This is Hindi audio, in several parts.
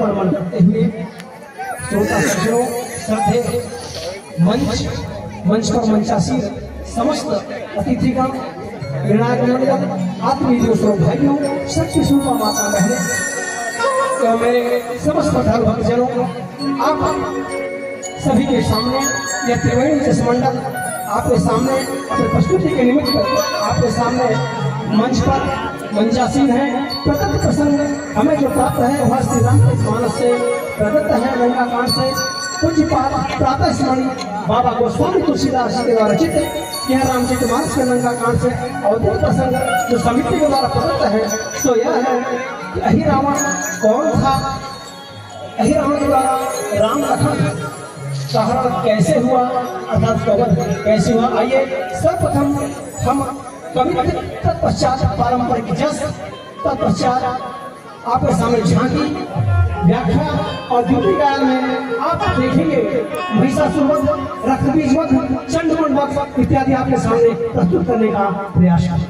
समर्पण मन करते हुए श्रोता सज्जनों, श्रद्धे मंच पर मंचासीन समस्त अतिथिगण, विनायक मंडल, आत्मीय दोस्तों, भाइयों, शक्ति सूपा माता बहने तो मेरे समस्त धर्म भक्तजनों, आप सभी के सामने यह त्रिवेणी जस मंडल आपके सामने अपने प्रस्तुति के निमित्त आपके सामने मंच पर मंचासीन है। प्रदत्त प्रसंग हमें जो प्राप्त है वह श्री रामचरित मानस से प्रदत्त है। गंगा कांड से कुछ प्रातः स्मरण बाबा गोस्वामी तुलसीदास जी के द्वारा रचित यह रामचरित मानस के गंगा कांड से अवतरित प्रसंग जो समिति के द्वारा प्रदत्त है तो यह है कि अहि रावण कौन था, अहि रावण के द्वारा राम लखन का हरण कैसे हुआ अर्थात कवर कैसे हुआ। आइए सर्वप्रथम हम कवित्व तत्पश्चात पारंपरिक जस तत्पश्चात आपके सामने झांकी व्याख्या और द्वितीय गायन में आप देखेंगे महिषासुरवध, रक्तबीजवध, चंडमुंडवध इत्यादि आपके सामने प्रस्तुत करने का प्रयास करें।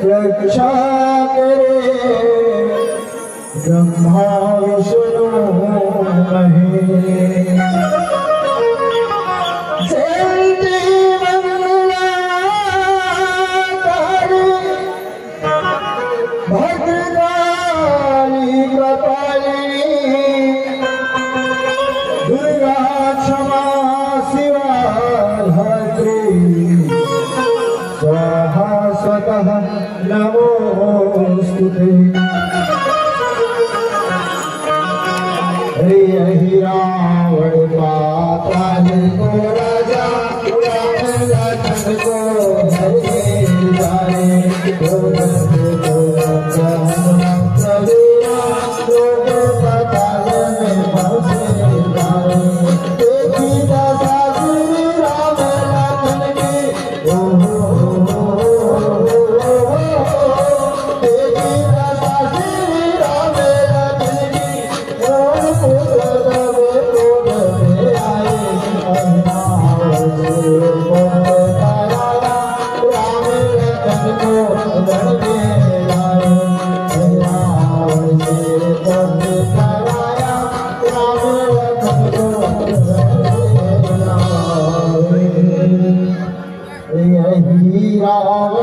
रक्षा करे ब्रह्मा विष्णु महेश। नमोस्तुते। हे रावण पाताल को राजा लखन को हरे जाने पाताल में पहुँचे जाए। देखी दादा श्री राम लखन के रावण